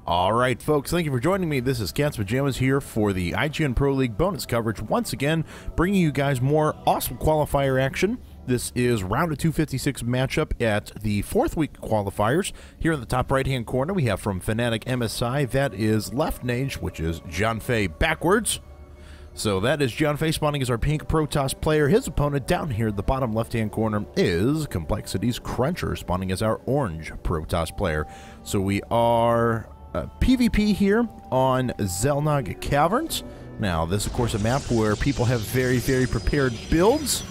All right, folks, thank you for joining me. This is Cat's Pajamas here for the IGN Pro League bonus coverage. Once again, bringing you guys more awesome qualifier action. This is round of 256 matchup at the 4th week qualifiers. Here in the top right-hand corner, we have from FnaticMSI, that is left-Naij, which is Jonfei backwards. So that is Jonfei spawning as our pink Protoss player. His opponent down here at the bottom left-hand corner is Complexity's coLCrunCher spawning as our orange Protoss player. So we are PvP here on xel'Naaj Caverns. Now, this is, of course, a map where people have very prepared builds.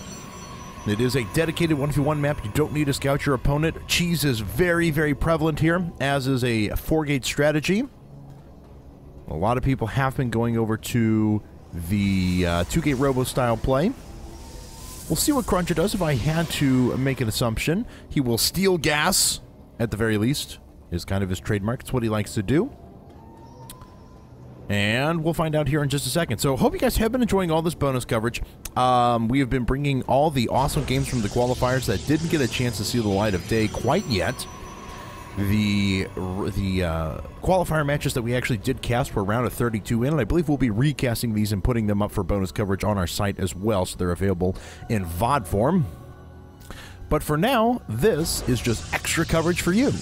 It is a dedicated 1v1 map. You don't need to scout your opponent. Cheese is very prevalent here, as is a 4-gate strategy. A lot of people have been going over to the 2-gate robo-style play. We'll see what coLCrunCher does. If I had to make an assumption, he will steal gas, at the very least. Is kind of his trademark. It's what he likes to do. And we'll find out here in just a second. So, hope you guys have been enjoying all this bonus coverage. We have been bringing all the awesome games from the qualifiers that didn't get a chance to see the light of day quite yet. The qualifier matches that we actually did cast were round of 32 in, and I believe we'll be recasting these and putting them up for bonus coverage on our site as well, so they're available in VOD form. But for now, this is just extra coverage for you.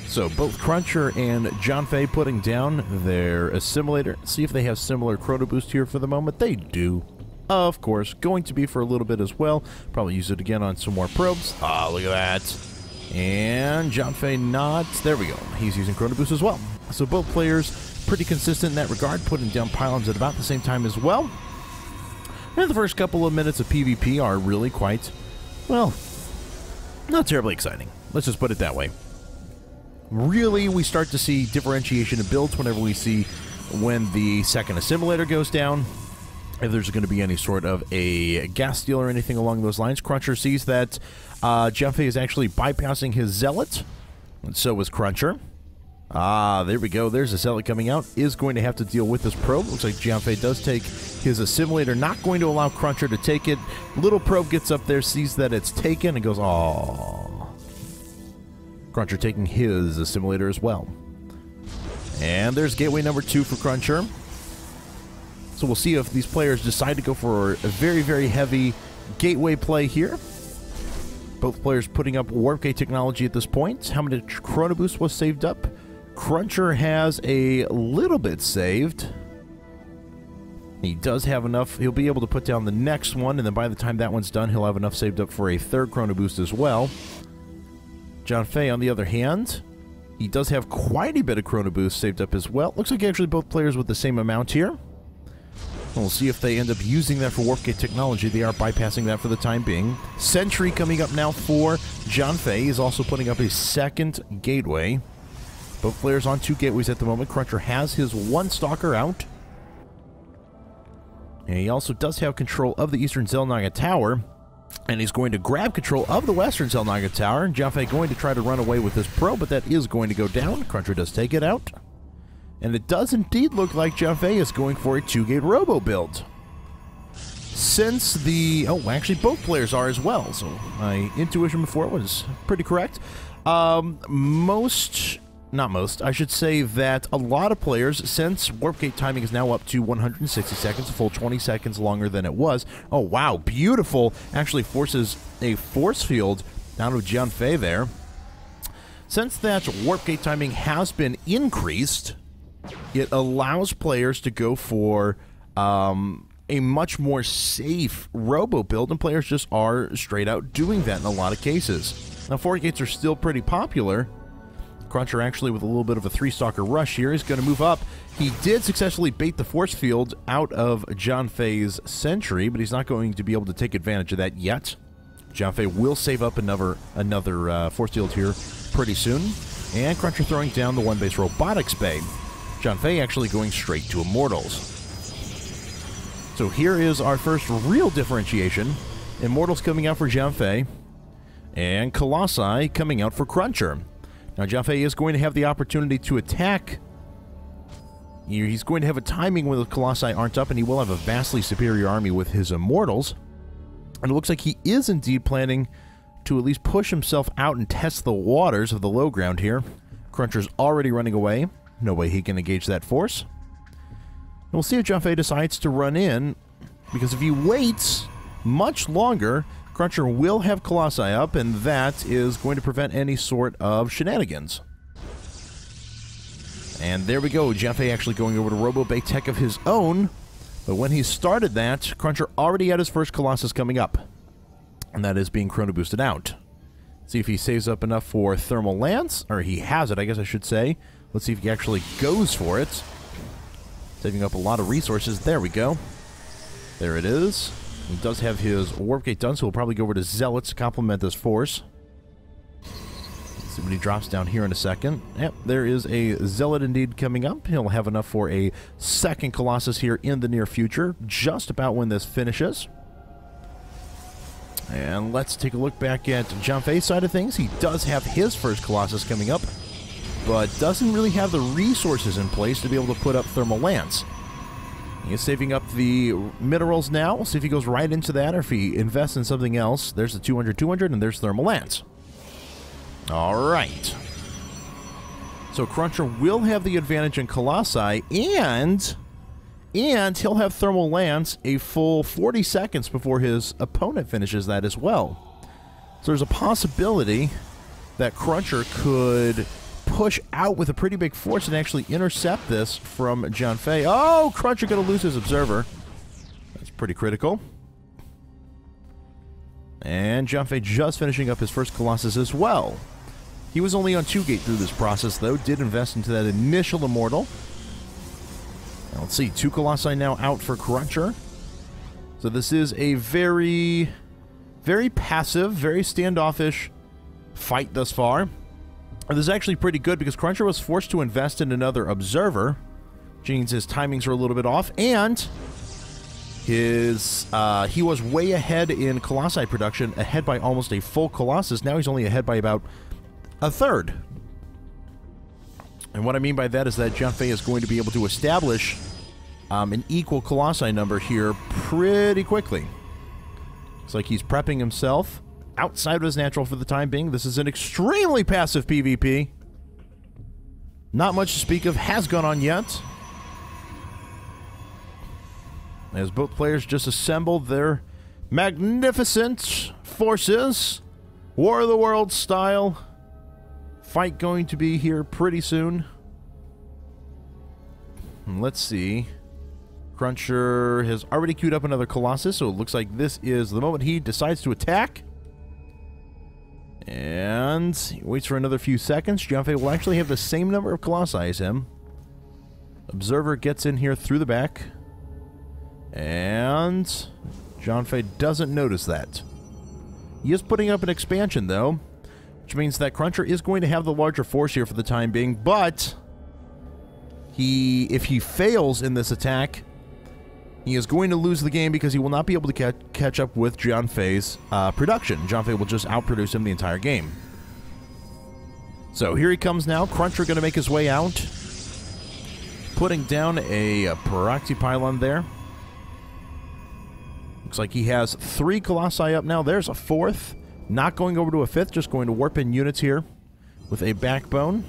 So both coLCrunCher and Jonfei putting down their assimilator. See if they have similar chrono boost here for the moment. They do. Of course, going to be for a little bit as well. Probably use it again on some more probes. Ah, look at that. And Jonfei not. There we go. He's using chrono boost as well. So both players pretty consistent in that regard, putting down pylons at about the same time as well. And the first couple of minutes of PvP are really quite, well, not terribly exciting. Let's just put it that way. Really, we start to see differentiation in builds whenever we see when the second assimilator goes down. If there's going to be any sort of a gas steal or anything along those lines, coLCrunCher sees that Jonfei is actually bypassing his zealot, and so is coLCrunCher. Ah, there we go. There's a zealot coming out. Is going to have to deal with this probe. Looks like Jonfei does take his assimilator. Not going to allow coLCrunCher to take it. Little probe gets up there, sees that it's taken, and goes, "Aww." coLCrunCher taking his assimilator as well. And there's gateway number 2 for coLCrunCher. So we'll see if these players decide to go for a very heavy gateway play here. Both players putting up warp gate technology at this point. How many chrono boost was saved up? coLCrunCher has a little bit saved. He does have enough. He'll be able to put down the next one, and then by the time that one's done, he'll have enough saved up for a 3rd chrono boost as well. Jonfei, on the other hand, he does have quite a bit of chrono boost saved up as well. Looks like actually both players with the same amount here. We'll see if they end up using that for warp gate technology. They are bypassing that for the time being. Sentry coming up now for Jonfei. He's also putting up a 2nd gateway. Both players on 2 gateways at the moment. coLCrunCher has his 1 stalker out. And he also does have control of the eastern xel'Naaj tower. And he's going to grab control of the western xel'Naaj tower. Jonfei going to try to run away with this probe, but that is going to go down. coLCrunCher does take it out. And it does indeed look like Jonfei is going for a 2-gate robo build. Since the... oh, actually both players are as well. So my intuition before was pretty correct. Not most, I should say that a lot of players, since warp gate timing is now up to 160 seconds, a full 20 seconds longer than it was. Oh, wow, beautiful. Actually forces a force field out of Jonfei there. Since that warp gate timing has been increased, it allows players to go for a much more safe robo build, and players just are straight out doing that in a lot of cases. Now, 4 gates are still pretty popular. coLCrunCher actually with a little bit of a 3-stalker rush here is going to move up. He did successfully bait the force field out of Jonfei's sentry, but he's not going to be able to take advantage of that yet. Jonfei will save up another force field here pretty soon. And coLCrunCher throwing down the 1-base robotics bay. Jonfei actually going straight to Immortals. So here is our first real differentiation. Immortals coming out for Jonfei, and Colossi coming out for coLCrunCher. Now, Jonfei is going to have the opportunity to attack. He's going to have a timing when the Colossi aren't up, and he will have a vastly superior army with his Immortals. And it looks like he is indeed planning to at least push himself out and test the waters of the low ground here. Cruncher's already running away. No way he can engage that force. And we'll see if Junfei decides to run in, because if he waits much longer, Cruncher will have Colossi up, and that is going to prevent any sort of shenanigans. And there we go. Junfei actually going over to Robo-Bay Tech of his own. But when he started that, Cruncher already had his first Colossus coming up. And that is being chrono boosted out. See if he saves up enough for Thermal Lance. Or he has it, I guess I should say. Let's see if he actually goes for it. Saving up a lot of resources. There we go. There it is. He does have his Warp Gate done, so we'll probably go over to Zealots to complement this force. See when he drops down here in a second. Yep, there is a Zealot indeed coming up. He'll have enough for a second Colossus here in the near future, just about when this finishes. And let's take a look back at Junfei's side of things. He does have his first Colossus coming up, but doesn't really have the resources in place to be able to put up Thermal Lance. He is saving up the minerals now. We'll see if he goes right into that or if he invests in something else. There's the 200, and there's Thermal Lance. All right. So Cruncher will have the advantage in Colossi, and he'll have Thermal Lance a full 40 seconds before his opponent finishes that as well. So there's a possibility that Cruncher could push out with a pretty big force and actually intercept this from Junfei. Oh, Cruncher going to lose his Observer. That's pretty critical. And Junfei just finishing up his first Colossus as well. He was only on 2 gate through this process, though. Did invest into that initial Immortal. Now, let's see. 2 Colossi now out for Cruncher. So this is a very, very passive, very standoffish fight thus far. And this is actually pretty good because Cruncher was forced to invest in another Observer, which means his timings are a little bit off, and he was way ahead in Colossi production, ahead by almost a full Colossus. Now he's only ahead by about a third. And what I mean by that is that Junfei is going to be able to establish an equal Colossi number here pretty quickly. Looks like he's prepping himself outside of his natural for the time being. This is an extremely passive PvP. Not much to speak of has gone on yet, as both players just assembled their magnificent forces. War of the Worlds style. Fight going to be here pretty soon. And let's see. Cruncher has already queued up another Colossus, so it looks like this is the moment he decides to attack. And he waits for another few seconds. Junfei will actually have the same number of Colossi as him. Observer gets in here through the back. And Junfei doesn't notice that. He is putting up an expansion, though, which means that Cruncher is going to have the larger force here for the time being, but if he fails in this attack, he is going to lose the game because he will not be able to catch up with Junfei's production. Junfei will just outproduce him the entire game. So here he comes now. Cruncher going to make his way out, putting down a Peroxy Pylon there. Looks like he has 3 Colossi up now. There's a 4th. Not going over to a 5th, just going to warp in units here with a backbone.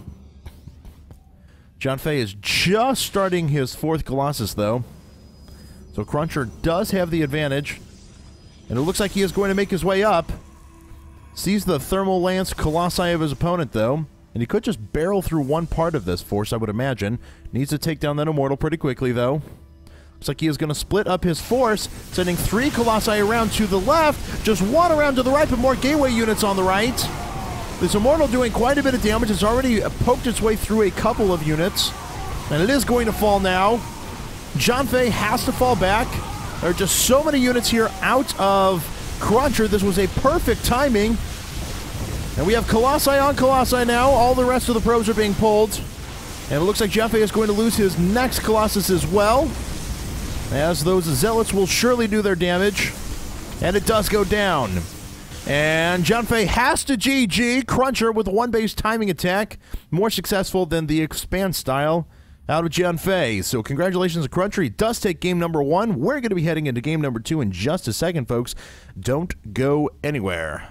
Junfei is just starting his 4th Colossus, though. So Cruncher does have the advantage. And it looks like he is going to make his way up. Sees the Thermal Lance Colossi of his opponent, though. And he could just barrel through one part of this force, I would imagine. Needs to take down that Immortal pretty quickly, though. Looks like he is going to split up his force, sending 3 Colossi around to the left, just 1 around to the right, but more Gateway units on the right. This Immortal doing quite a bit of damage. It's already poked its way through a couple of units, and it is going to fall now. Junfei has to fall back. There are just so many units here out of Cruncher. This was a perfect timing. And we have Colossi on Colossi now. All the rest of the probes are being pulled. And it looks like Junfei is going to lose his next Colossus as well, as those Zealots will surely do their damage. And it does go down. And Junfei has to GG Cruncher with a 1-base timing attack. More successful than the Expand style out of Junfei. So congratulations to Cruncher. He does take game number 1. We're going to be heading into game number 2 in just a second, folks. Don't go anywhere.